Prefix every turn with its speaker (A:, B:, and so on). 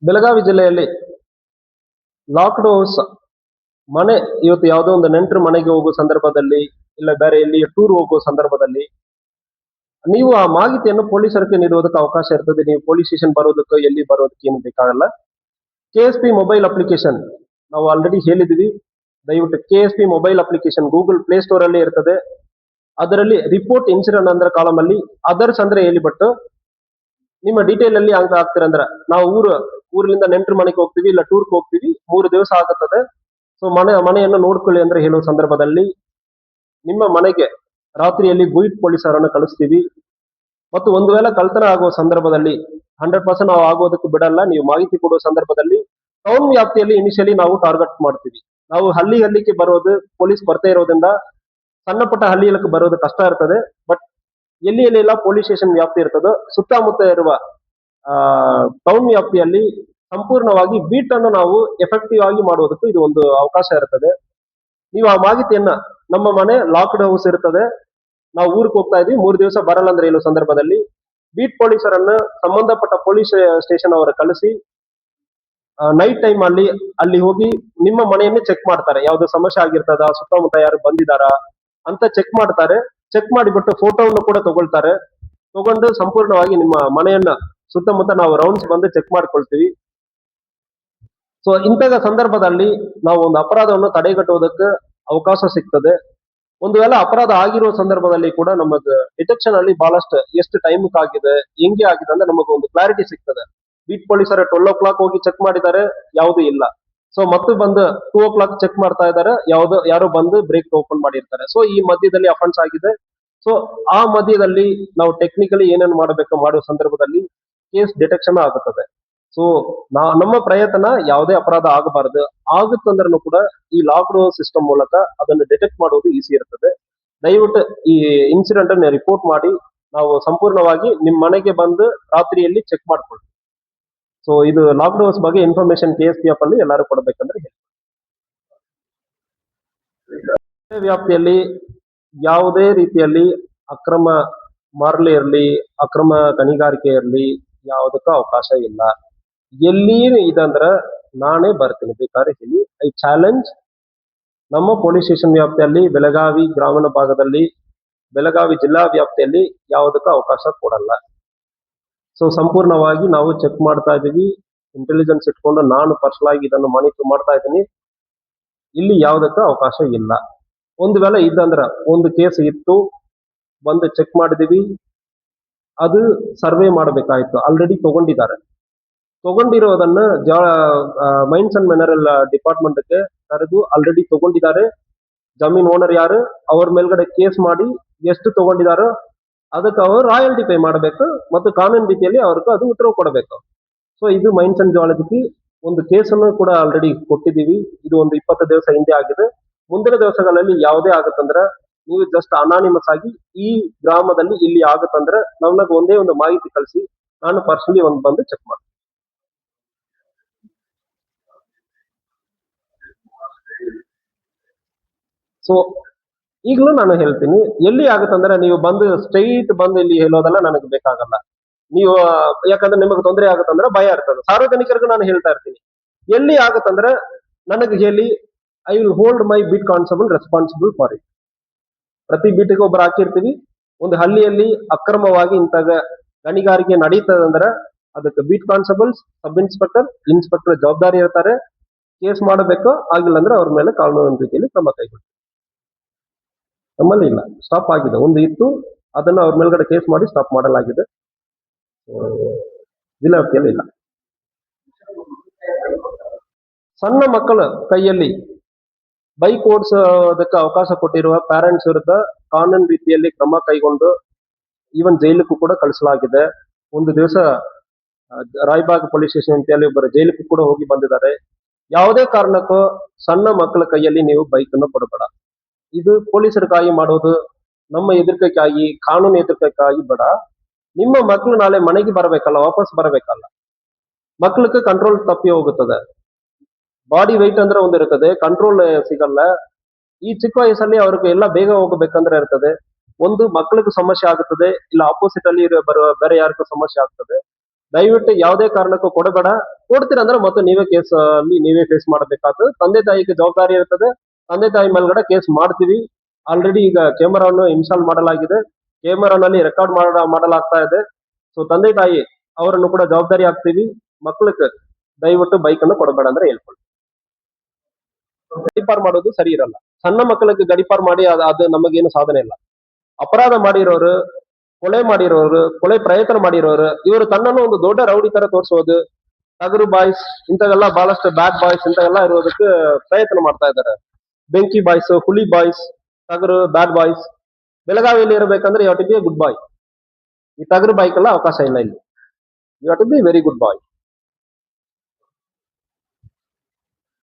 A: ಬೆಳಗಾವಿ ಜಿಲ್ಲೆಯಲ್ಲಿ locked house ಮನೆ ಇವತ್ತು ಯಾವುದೋ ಒಂದು ನೆಂಟರು ಮನೆಗೆ ಹೋಗುವ ಸಂದರ್ಭದಲ್ಲಿ ಇಲ್ಲ ಬೇರೆ ಎಲ್ಲಿ ಟೂರ್ ಹೋಗುವ ಸಂದರ್ಭದಲ್ಲಿ ನೀವು ಆ ಮಾಹಿತಿಯನ್ನು ಪೊಲೀಸರಿಗೆ ನೀಡುವುದಕ್ಕೆ ಅವಕಾಶ ಇರ್ತದೆ. ನೀವು ಪೊಲೀಸ್ ಸ್ಟೇಷನ್ ಬರೋದಕ್ಕೆ ಎಲ್ಲಿ ಬರೋದಕ್ಕೆ ಏನು ಬೇಕಾಗಲ್ಲ. KSP ಮೊಬೈಲ್ ಅಪ್ಲಿಕೇಶನ್ ನಾವು ಆಲ್ರೆಡಿ ಹೇಳಿದ್ವಿ. ದಯವಿಟ್ಟು KSP mobile application Google play store ಅಲ್ಲಿ ಇರ್ತದೆ. ಅದರಲ್ಲಿ ರಿಪೋರ್ಟ್ ಇನ್ಸಿಡೆಂಟ್ ಅಂದ್ರೆ ಕಾಲಮ್ ಅಲ್ಲಿ ಅದರ್ಸ್ ಅಂದ್ರೆ ಹೇಳಿಬಿಟ್ಟು ನಿಮ್ಮ ಡೀಟೇಲ್ ಅಲ್ಲಿ ಅಂತ ಹಾಕ್ತೀರ ಅಂದ್ರೆ ನಾವು ಊರಿನಿಂದ ನೆಂಟರು ಮನೆಗೆ ಹೋಗ್ತೀವಿ ಇಲ್ಲ ಟೂರ್ಗೆ ಹೋಗ್ತೀವಿ 3 ದಿವಸ ಆಗುತ್ತದೆ. ಸೊ ಮನೆಯನ್ನು ನೋಡ್ಕೊಳ್ಳಿ ಅಂದ್ರೆ ಹೇಳುವ ಸಂದರ್ಭದಲ್ಲಿ ನಿಮ್ಮ ಮನೆಗೆ ರಾತ್ರಿಯಲ್ಲಿ ಬುಯಿಟ್ ಪೊಲೀಸರನ್ನು ಕಳಿಸ್ತೀವಿ. ಮತ್ತು ಒಂದು ವೇಳೆ ಕಳ್ತನ ಆಗುವ ಸಂದರ್ಭದಲ್ಲಿ 100% ನಾವು ಆಗೋದಕ್ಕೆ ಬಿಡಲ್ಲ. ನೀವು ಮಾಹಿತಿ ಕೊಡುವ ಸಂದರ್ಭದಲ್ಲಿ ಟೌನ್ ವ್ಯಾಪ್ತಿಯಲ್ಲಿ ಇನಿಷಿಯಲಿ ನಾವು ಟಾರ್ಗೆಟ್ ಮಾಡ್ತೀವಿ. ನಾವು ಹಳ್ಳಿಗೆ ಬರೋದು ಪೊಲೀಸ್ ಕೊರತೆ ಇರೋದ್ರಿಂದ ಸಣ್ಣ ಪುಟ್ಟ ಹಳ್ಳಿಗಳಿಗೆ ಬರೋದು ಕಷ್ಟ ಇರ್ತದೆ. ಬಟ್ ಎಲ್ಲೆಲ್ಲ ಪೊಲೀಸ್ ಸ್ಟೇಷನ್ ವ್ಯಾಪ್ತಿ ಇರ್ತದೋ ಸುತ್ತಮುತ್ತ ಇರುವ ಟೌನ್ ವ್ಯಾಪ್ತಿಯಲ್ಲಿ ಸಂಪೂರ್ಣವಾಗಿ ಬೀಟ್ ಅನ್ನು ನಾವು ಎಫೆಕ್ಟಿವ್ ಆಗಿ ಮಾಡುವುದಕ್ಕೂ ಇದು ಒಂದು ಅವಕಾಶ ಇರ್ತದೆ. ನೀವು ಆ ಮಾಹಿತಿಯನ್ನ ನಮ್ಮ ಮನೆ ಲಾಕ್ಡ್ ಹೌಸ್ ಇರ್ತದೆ, ನಾವು ಊರಿಗೆ ಹೋಗ್ತಾ ಇದೀವಿ 3 ದಿವಸ ಬರಲ್ಲ ಅಂದ್ರೆ ಹೇಳುವ ಸಂದರ್ಭದಲ್ಲಿ ಬೀಟ್ ಪೊಲೀಸರನ್ನ ಸಂಬಂಧಪಟ್ಟ ಪೊಲೀಸ್ ಸ್ಟೇಷನ್ ಅವರ ಕಳಿಸಿ ನೈಟ್ ಟೈಮ್ ಅಲ್ಲಿ ಹೋಗಿ ನಿಮ್ಮ ಮನೆಯನ್ನೇ ಚೆಕ್ ಮಾಡ್ತಾರೆ. ಯಾವ್ದು ಸಮಸ್ಯೆ ಆಗಿರ್ತದ, ಸುತ್ತಮುತ್ತ ಯಾರು ಬಂದಿದಾರಾ ಅಂತ ಚೆಕ್ ಮಾಡ್ತಾರೆ. ಚೆಕ್ ಮಾಡಿಬಿಟ್ಟು ಫೋಟೋವನ್ನು ಕೂಡ ತಗೊಂಡು ಸಂಪೂರ್ಣವಾಗಿ ನಿಮ್ಮ ಮನೆಯನ್ನ ಸುತ್ತಮುತ್ತ ನಾವು ರೌಂಡ್ಸ್ ಬಂದು ಚೆಕ್ ಮಾಡ್ಕೊಳ್ತೀವಿ. ಸೊ ಇಂತಹ ಸಂದರ್ಭದಲ್ಲಿ ನಾವು ಒಂದು ಅಪರಾಧವನ್ನು ತಡೆಗಟ್ಟುವುದಕ್ಕೆ ಅವಕಾಶ ಸಿಗ್ತದೆ. ಒಂದು ವೇಳೆ ಅಪರಾಧ ಆಗಿರುವ ಸಂದರ್ಭದಲ್ಲಿ ಕೂಡ ನಮಗೆ ಡಿಟೆಕ್ಷನ್ ಅಲ್ಲಿ ಬಹಳಷ್ಟು ಎಷ್ಟು ಟೈಮ್ ಆಗಿದೆ ಹೆಂಗೆ ಆಗಿದೆ ಅಂದ್ರೆ ನಮಗೆ ಒಂದು ಕ್ಲಾರಿಟಿ ಸಿಗ್ತದೆ. ಬೀಟ್ ಪೊಲೀಸರ 12 o'clock ಹೋಗಿ ಚೆಕ್ ಮಾಡಿದ್ದಾರೆ, ಯಾವುದು ಇಲ್ಲ. ಸೊ ಮತ್ತೆ ಬಂದು 2 o'clock ಚೆಕ್ ಮಾಡ್ತಾ ಇದ್ದಾರೆ, ಯಾರೋ ಬಂದು ಬ್ರೇಕ್ ಓಪನ್ ಮಾಡಿರ್ತಾರೆ. ಸೊ ಈ ಮಧ್ಯದಲ್ಲಿ ಅಫೆನ್ಸ್ ಆಗಿದೆ. ಸೊ ಆ ಮಧ್ಯದಲ್ಲಿ ನಾವು ಟೆಕ್ನಿಕಲಿ ಏನೇನು ಮಾಡಬೇಕು ಮಾಡುವ ಸಂದರ್ಭದಲ್ಲಿ ಕೇಸ್ ಡಿಟೆಕ್ಷನ್ ಆಗುತ್ತದೆ. ಸೊ ನಮ್ಮ ಪ್ರಯತ್ನ ಯಾವುದೇ ಅಪರಾಧ ಆಗಬಾರದು. ಆಗುತ್ತಂದ್ರೂ ಕೂಡ ಈ ಲಾಕ್ಡ್ ಸಿಸ್ಟಮ್ ಮೂಲಕ ಅದನ್ನು ಡಿಟೆಕ್ಟ್ ಮಾಡುವುದು ಈಸಿ ಇರ್ತದೆ. ದಯವಿಟ್ಟು ಈ ಇನ್ಸಿಡೆಂಟ್ ಅನ್ನು ರಿಪೋರ್ಟ್ ಮಾಡಿ ನಾವು ಸಂಪೂರ್ಣವಾಗಿ ನಿಮ್ಮ ಮನೆಗೆ ಬಂದು ರಾತ್ರಿಯಲ್ಲಿ ಚೆಕ್ ಮಾಡ್ಕೊಳ್ತೀವಿ. ಸೊ ಇದು ಲಾಕ್ಡ್ ಹೌಸ್ ಬಗ್ಗೆ ಇನ್ಫಾರ್ಮೇಶನ್ KSP ಆಪ್ ಅಲ್ಲಿ ಎಲ್ಲರೂ ಕೊಡಬೇಕಂದ್ರೆ ಹೇಳಿ. ವ್ಯಾಪ್ತಿಯಲ್ಲಿ ಯಾವುದೇ ರೀತಿಯಲ್ಲಿ ಅಕ್ರಮ ಮಾರಲಿ ಇರಲಿ, ಅಕ್ರಮ ಗಣಿಗಾರಿಕೆ ಇರಲಿ, ಯಾವುದಕ್ಕೂ ಅವಕಾಶ ಇಲ್ಲ. ಎಲ್ಲಿ ಇದಂದ್ರ ನಾನೇ ಬರ್ತೀನಿ ಬೇಕಾದ್ರೆ ಹೇಳಿ. I challenge. ನಮ್ಮ ಪೊಲೀಸ್ ಸ್ಟೇಷನ್ ವ್ಯಾಪ್ತಿಯಲ್ಲಿ ಬೆಳಗಾವಿ ಗ್ರಾಮೀಣ ಭಾಗದಲ್ಲಿ ಬೆಳಗಾವಿ ಜಿಲ್ಲಾ ವ್ಯಾಪ್ತಿಯಲ್ಲಿ ಯಾವುದಕ್ಕೂ ಅವಕಾಶ ಕೊಡಲ್ಲ. ಸೊ ಸಂಪೂರ್ಣವಾಗಿ ನಾವು ಚೆಕ್ ಮಾಡ್ತಾ ಇದೀವಿ. ಇಂಟೆಲಿಜೆನ್ಸ್ ಇಟ್ಕೊಂಡು ನಾನು ಪರ್ಸನಲ್ ಆಗಿ ಇದನ್ನು ಮಾನಿಟರ್ ಮಾಡ್ತಾ ಇದ್ದೀನಿ. ಇಲ್ಲಿ ಯಾವುದಕ್ಕೂ ಅವಕಾಶ ಇಲ್ಲ. ಒಂದು ವೇಳೆ ಇದ್ದಂದ್ರ ಒಂದು ಕೇಸ್ ಇತ್ತು, ಬಂದು ಚೆಕ್ ಮಾಡಿದೀವಿ, ಅದು ಸರ್ವೆ ಮಾಡಬೇಕಾಯ್ತು. ಆಲ್ರೆಡಿ ತಗೊಂಡಿರೋದನ್ನ ಮೈನ್ಸ್ ಅಂಡ್ ಮಿನರಲ್ ಡಿಪಾರ್ಟ್ಮೆಂಟ್ಗೆ ಕರೆದು ಆಲ್ರೆಡಿ ತಗೊಂಡಿದ್ದಾರೆ. ಜಮೀನ್ ಓನರ್ ಯಾರು ಅವ್ರ ಮೇಲ್ಗಡೆ ಕೇಸ್ ಮಾಡಿ ಎಷ್ಟು ತಗೊಂಡಿದಾರೋ ಅದಕ್ಕೆ ಅವರು ರಾಯಲ್ಟಿ ಪೇ ಮಾಡಬೇಕು ಮತ್ತು ಕಾನೂನು ರೀತಿಯಲ್ಲಿ ಅವ್ರಿಗೆ ಅದು ಉತ್ತರ ಕೊಡಬೇಕು. ಸೊ ಇದು ಮೈನ್ಸ್ ಅಂಡ್ ಜಿಯಾಲಜಿ ಒಂದು ಕೇಸನ್ನು ಕೂಡ ಆಲ್ರೆಡಿ ಕೊಟ್ಟಿದ್ದೀವಿ. ಇದು ಒಂದು 20 ದಿವಸ ಹಿಂದೆ ಆಗಿದೆ. ಮುಂದಿನ ದಿವಸಗಳಲ್ಲಿ ಯಾವುದೇ ಆಗುತ್ತಂದ್ರೆ ನೀವು ಜಸ್ಟ್ ಅನಾನಿಮಸ್ ಆಗಿ ಈ ಗ್ರಾಮದಲ್ಲಿ ಇಲ್ಲಿ ಆಗುತ್ತಂದ್ರೆ ನಮ್ಗೆ ಒಂದೇ ಒಂದು ಮಾಹಿತಿ ಕಳಿಸಿ, ನಾನು ಪರ್ಸನಲಿ ಒಂದು ಬಂದು ಚೆಕ್ ಮಾಡ್ತೀನಿ. ಸೊ ಈಗಲೂ ನಾನು ಹೇಳ್ತೀನಿ, ಎಲ್ಲಿ ಆಗುತ್ತಂದ್ರೆ ನೀವು ಬಂದು ಸ್ಟ್ರೈಟ್ ಬಂದು ಇಲ್ಲಿ ಹೇಳೋದಲ್ಲ ನನಗೆ ಬೇಕಾಗಲ್ಲ. ನೀವು ಯಾಕಂದ್ರೆ ನಿಮಗೆ ತೊಂದರೆ ಆಗುತ್ತಂದ್ರೆ ಭಯ ಇರ್ತದೆ. ಸಾರ್ವಜನಿಕರಿಗೂ ನಾನು ಹೇಳ್ತಾ ಇರ್ತೀನಿ, ಎಲ್ಲಿ ಆಗುತ್ತಂದ್ರೆ ನನಗೆ ಹೇಳಿ, I will hold my beat constable responsible for it. ಪ್ರತಿ ಬೀಟಿಗೆ ಒಬ್ಬರು ಹಾಕಿರ್ತೀವಿ. ಒಂದು ಹಳ್ಳಿಯಲ್ಲಿ ಅಕ್ರಮವಾಗಿ ಇಂಥ ಗಣಿಗಾರಿಕೆ ನಡೀತದಂದ್ರೆ ಅದಕ್ಕೆ ಬೀಟ್ ಕಾನ್ಸ್ಟೇಬಲ್ಸ್, ಸಬ್ ಇನ್ಸ್ಪೆಕ್ಟರ್ ಜವಾಬ್ದಾರಿ ಇರ್ತಾರೆ. ಕೇಸ್ ಮಾಡಬೇಕು, ಆಗಿಲ್ಲ ಅಂದ್ರೆ ಅವ್ರ ಮೇಲೆ ಕಾನೂನು ರೀತಿಯಲ್ಲಿ ಕ್ರಮ ಕೈಗೊಳ್ಳಿ. ನಮ್ಮಲ್ಲಿ ಇಲ್ಲ, ಸ್ಟಾಪ್ ಆಗಿದೆ. ಒಂದು ಇತ್ತು, ಅದನ್ನು ಅವ್ರ ಮೇಲ್ಗಡೆ ಕೇಸ್ ಮಾಡಿ ಸ್ಟಾಪ್ ಮಾಡಲಾಗಿದೆ. ಜಿಲ್ಲಾ ವ್ಯಾಪ್ತಿಯಲ್ಲಿ ಇಲ್ಲ. ಸಣ್ಣ ಮಕ್ಕಳ ಕೈಯಲ್ಲಿ ಬೈಕ್ ಓಡಿಸೋದಕ್ಕೆ ಅವಕಾಶ ಕೊಟ್ಟಿರುವ ಪ್ಯಾರೆಂಟ್ಸ್ ವಿರುದ್ಧ ಕಾನೂನು ರೀತಿಯಲ್ಲಿ ಕ್ರಮ ಕೈಗೊಂಡು ಈವನ್ ಜೈಲಿಗೂ ಕೂಡ ಕಳಿಸಲಾಗಿದೆ. ಒಂದು ದಿವಸ ರಾಯಬಾಗ್ ಪೊಲೀಸ್ ಸ್ಟೇಷನ್ ವ್ಯಾಪ್ತಿಯಲ್ಲಿ ಒಬ್ಬರು ಜೈಲಿಗೂ ಕೂಡ ಹೋಗಿ ಬಂದಿದ್ದಾರೆ. ಯಾವುದೇ ಕಾರಣಕ್ಕೂ ಸಣ್ಣ ಮಕ್ಕಳ ಕೈಯಲ್ಲಿ ನೀವು ಬೈಕ್ ಅನ್ನು ಕೊಡಬೇಡ. ಇದು ಪೊಲೀಸರಿಗಾಗಿ ಮಾಡೋದು, ನಮ್ಮ ಎದುರಿಕೆಗಾಗಿ, ಕಾನೂನು ಎದುರಿಕೆಗಾಗಿ ಬೇಡ. ನಿಮ್ಮ ಮಕ್ಕಳು ನಾಳೆ ಮನೆಗೆ ಬರಬೇಕಲ್ಲ, ವಾಪಸ್ ಬರಬೇಕಲ್ಲ. ಮಕ್ಕಳಿಗೆ ಕಂಟ್ರೋಲ್ ತಪ್ಪಿ ಹೋಗುತ್ತದೆ. ಬಾಡಿ ವೆಯ್ಟ್ ಅಂದ್ರೆ ಒಂದು ಇರ್ತದೆ, ಕಂಟ್ರೋಲ್ ಸಿಗಲ್ಲ. ಈ ಚಿಕ್ಕ ವಯಸ್ಸಲ್ಲಿ ಅವ್ರಿಗೆ ಎಲ್ಲ ಬೇಗ ಹೋಗಬೇಕಂದ್ರೆ ಇರ್ತದೆ. ಒಂದು ಮಕ್ಕಳಿಗೂ ಸಮಸ್ಯೆ ಆಗುತ್ತದೆ, ಇಲ್ಲ ಆಪೋಸಿಟ್ ಅಲ್ಲಿ ಬೇರೆ ಯಾರಿಗೂ ಸಮಸ್ಯೆ ಆಗ್ತದೆ. ದಯವಿಟ್ಟು ಯಾವುದೇ ಕಾರಣಕ್ಕೂ ಕೊಡಬೇಡ. ಕೊಡ್ತೀರಂದ್ರೆ ಮತ್ತೆ ನೀವೇ ಕೇಸ್ ಅಲ್ಲಿ ನೀವೇ ಫೇಸ್ ಮಾಡಬೇಕಾಗ್ತದೆ. ತಂದೆ ತಾಯಿಗೆ ಜವಾಬ್ದಾರಿ ಇರ್ತದೆ. ತಂದೆ ತಾಯಿ ಮೇಲ್ಗಡೆ ಕೇಸ್ ಮಾಡ್ತೀವಿ. ಆಲ್ರೆಡಿ ಈಗ ಕ್ಯಾಮೆರಾವನ್ನು ಇನ್ಸ್ಟಾಲ್ ಮಾಡಲಾಗಿದೆ. ಕ್ಯಾಮೆರಾನಲ್ಲಿ ರೆಕಾರ್ಡ್ ಮಾಡಲಾಗ್ತಾ ಇದೆ. ಸೊ ತಂದೆ ತಾಯಿ ಅವರನ್ನು ಕೂಡ ಜವಾಬ್ದಾರಿ ಆಗ್ತೀವಿ. ಮಕ್ಕಳಿಗೆ ದಯವಿಟ್ಟು ಬೈಕ್ ಅನ್ನು ಕೊಡಬೇಡ ಅಂದ್ರೆ ಹೇಳ್ಕೊಳ್ಳಿ. ಗಡಿಪಾರ್ ಮಾಡೋದು ಸರಿ ಇರಲ್ಲ. ಸಣ್ಣ ಮಕ್ಕಳಿಗೆ ಗಡಿಪಾರ್ ಮಾಡಿ ಅದು ನಮಗೇನು ಸಾಧನೆ ಇಲ್ಲ. ಅಪರಾಧ ಮಾಡಿರೋರು, ಕೊಲೆ ಮಾಡಿರೋರು, ಕೊಲೆ ಪ್ರಯತ್ನ ಮಾಡಿರೋರು, ಇವರು ತನ್ನನ್ನು ಒಂದು ದೊಡ್ಡ ರೌಡಿ ತರ ತೋರಿಸೋದು, ಟಗರು ಬಾಯ್ಸ್ ಇಂಥವೆಲ್ಲ ಬಹಳಷ್ಟು ಬ್ಯಾಡ್ ಬಾಯ್ಸ್ ಇಂಥವೆಲ್ಲ ಇರೋದಕ್ಕೆ ಪ್ರಯತ್ನ ಮಾಡ್ತಾ ಇದ್ದಾರೆ. ಬೆಂಕಿ ಬಾಯ್ಸ್, ಹುಲಿ ಬಾಯ್ಸ್, ಟಗರು ಬ್ಯಾಡ್ ಬಾಯ್ಸ್. ಬೆಳಗಾವಿಯಲ್ಲಿ ಇರಬೇಕಂದ್ರೆ you have to be a good boy. ಈ ಟಗರು ಬಾಯ್ಕ್ ಎಲ್ಲ ಅವಕಾಶ ಇಲ್ಲ ಇಲ್ಲಿ. You have to be very good bye.